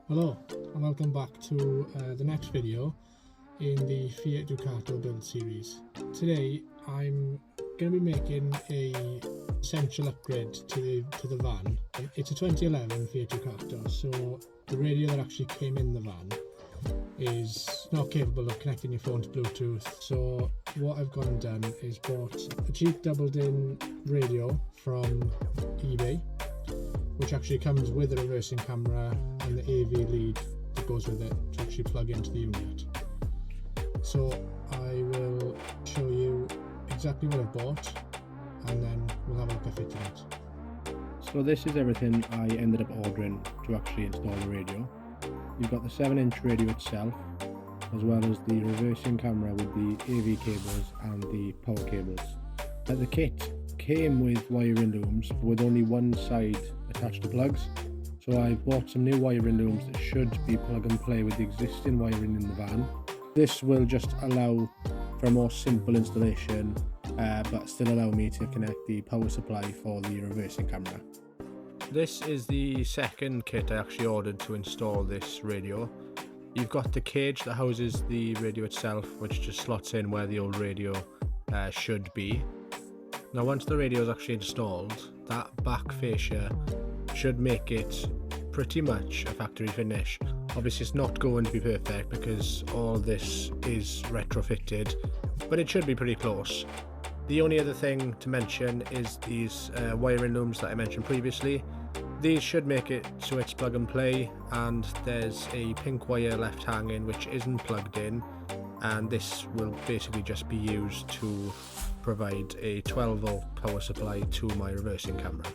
Hello and welcome back to the next video in the Fiat Ducato build series. Today I'm going to be making a essential upgrade to the van. It's a 2011 Fiat Ducato, so the radio that actually came in the van is not capable of connecting your phone to Bluetooth. So what I've gone and done is bought a cheap doubled-in radio from eBay, which actually comes with a reversing camera and the AV lead that goes with it to actually plug into the unit. So I will show you exactly what I've bought and then we'll have a look at fitting it. So this is everything I ended up ordering to actually install the radio. You've got the 7-inch radio itself, as well as the reversing camera with the AV cables and the power cables. The kit came with wiring looms, but with only one side attached to plugs. So I bought some new wiring looms that should be plug and play with the existing wiring in the van. This will just allow for a more simple installation, but still allow me to connect the power supply for the reversing camera. This is the second kit I actually ordered to install this radio. You've got the cage that houses the radio itself, which just slots in where the old radio should be. Now once the radio is actually installed, that back fascia should make it pretty much a factory finish. Obviously it's not going to be perfect because all this is retrofitted, but it should be pretty close. The only other thing to mention is these wiring looms that I mentioned previously. These should make it so it's plug and play, and there's a pink wire left hanging which isn't plugged in, and this will basically just be used to provide a 12-volt power supply to my reversing camera.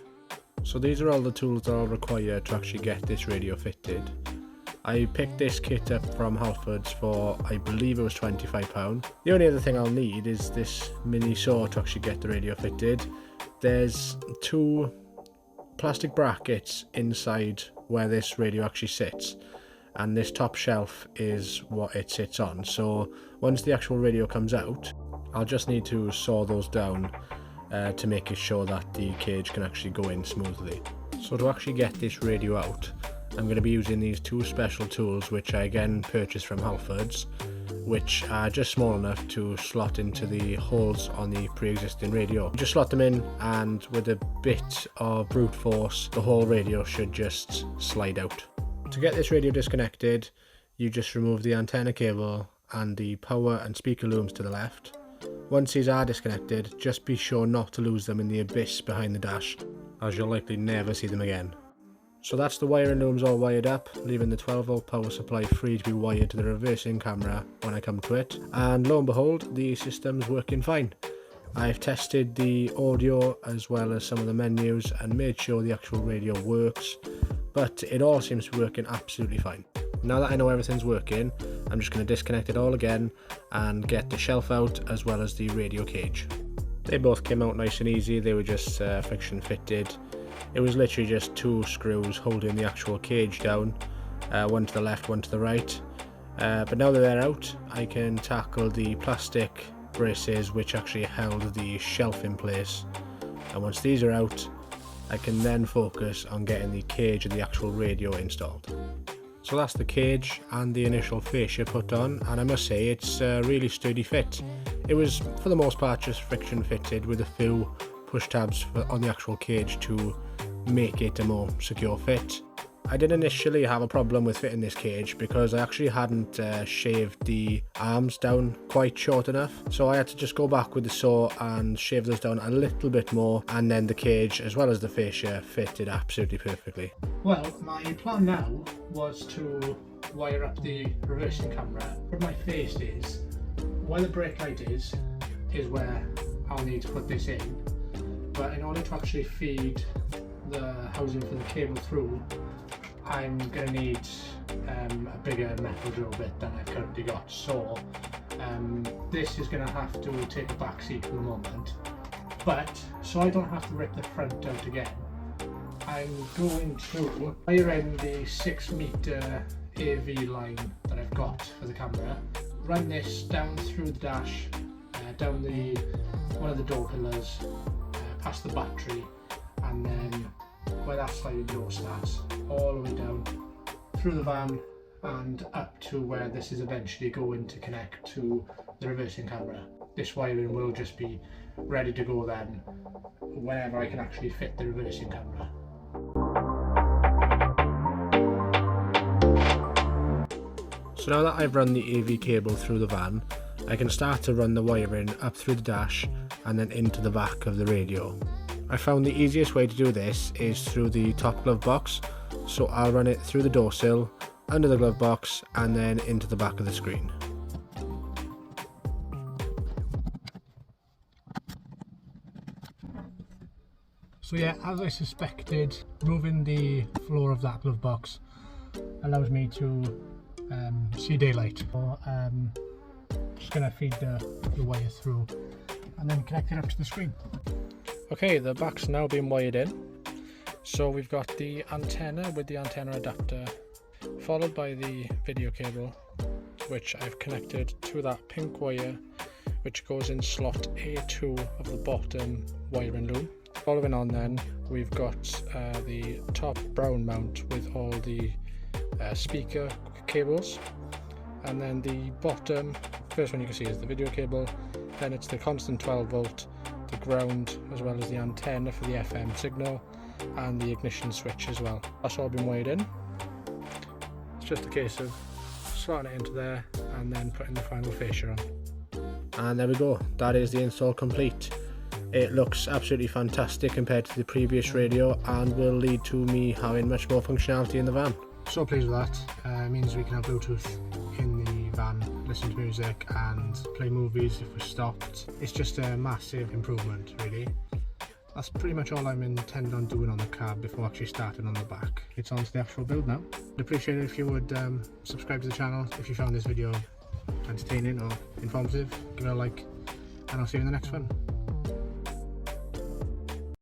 So these are all the tools that I'll require to actually get this radio fitted. I picked this kit up from Halfords for, I believe it was £25. The only other thing I'll need is this mini saw to actually get the radio fitted. There's two plastic brackets inside where this radio actually sits, and this top shelf is what it sits on. So once the actual radio comes out, I'll just need to saw those down to make it sure that the cage can actually go in smoothly. So to actually get this radio out, I'm going to be using these two special tools which I again purchased from Halfords, which are just small enough to slot into the holes on the pre-existing radio. Just slot them in, and with a bit of brute force the whole radio should just slide out. To get this radio disconnected, you just remove the antenna cable and the power and speaker looms to the left. Once these are disconnected, just be sure not to lose them in the abyss behind the dash, as you'll likely never see them again. So that's the wiring looms all wired up, leaving the 12-volt power supply free to be wired to the reversing camera when I come to it. And lo and behold, the system's working fine. I've tested the audio as well as some of the menus and made sure the actual radio works, but it all seems to be working absolutely fine. Now that I know everything's working, I'm just going to disconnect it all again and get the shelf out as well as the radio cage. They both came out nice and easy. They were just friction fitted. It was literally just two screws holding the actual cage down, one to the left, one to the right. But now that they're out, I can tackle the plastic braces which actually held the shelf in place. And once these are out, I can then focus on getting the cage of the actual radio installed. So that's the cage and the initial fascia put on, and I must say it's a really sturdy fit. It was for the most part just friction fitted with a few push tabs on the actual cage to make it a more secure fit. I did initially have a problem with fitting this cage because I actually hadn't shaved the arms down quite short enough, so I had to just go back with the saw and shave those down a little bit more, and then the cage as well as the fascia fitted absolutely perfectly. Well, my plan now was to wire up the reversing camera. Where my face is, where the brake light is where I'll need to put this in. But in order to actually feed the housing for the cable through, I'm going to need a bigger metal drill bit than I've currently got. So this is going to have to take a back seat for the moment. But so I don't have to rip the front out again, I'm going to wire in the 6-meter AV line that I've got for the camera. Run this down through the dash, down one of the door pillars, past the battery, and then where that sliding door starts, all the way down through the van and up to where this is eventually going to connect to the reversing camera. This wiring will just be ready to go then whenever I can actually fit the reversing camera. So now that I've run the AV cable through the van, I can start to run the wiring up through the dash and then into the back of the radio. I found the easiest way to do this is through the top glove box, so I'll run it through the door sill, under the glove box and then into the back of the screen. So yeah, as I suspected, moving the floor of that glove box allows me to see daylight. So just going to feed the wire through and then connect it up to the screen. Okay, the back's now been wired in. So we've got the antenna with the antenna adapter, followed by the video cable, which I've connected to that pink wire, which goes in slot A2 of the bottom wiring loom. Following on then, we've got the top brown mount with all the speaker cables, and then the bottom, first one you can see is the video cable, then it's the constant 12 volt, the ground, as well as the antenna for the FM signal, and the ignition switch as well. That's all been wired in. It's just a case of slotting it into there and then putting the final fascia on. And there we go, that is the install complete. It looks absolutely fantastic compared to the previous radio and will lead to me having much more functionality in the van. So pleased with that. It means we can have Bluetooth in the van, listen to music and play movies if we're stopped. It's just a massive improvement really. That's pretty much all I'm intending on doing on the cab before actually starting on the back. It's on to the actual build now. I'd appreciate it if you would subscribe to the channel if you found this video entertaining or informative. Give it a like and I'll see you in the next one.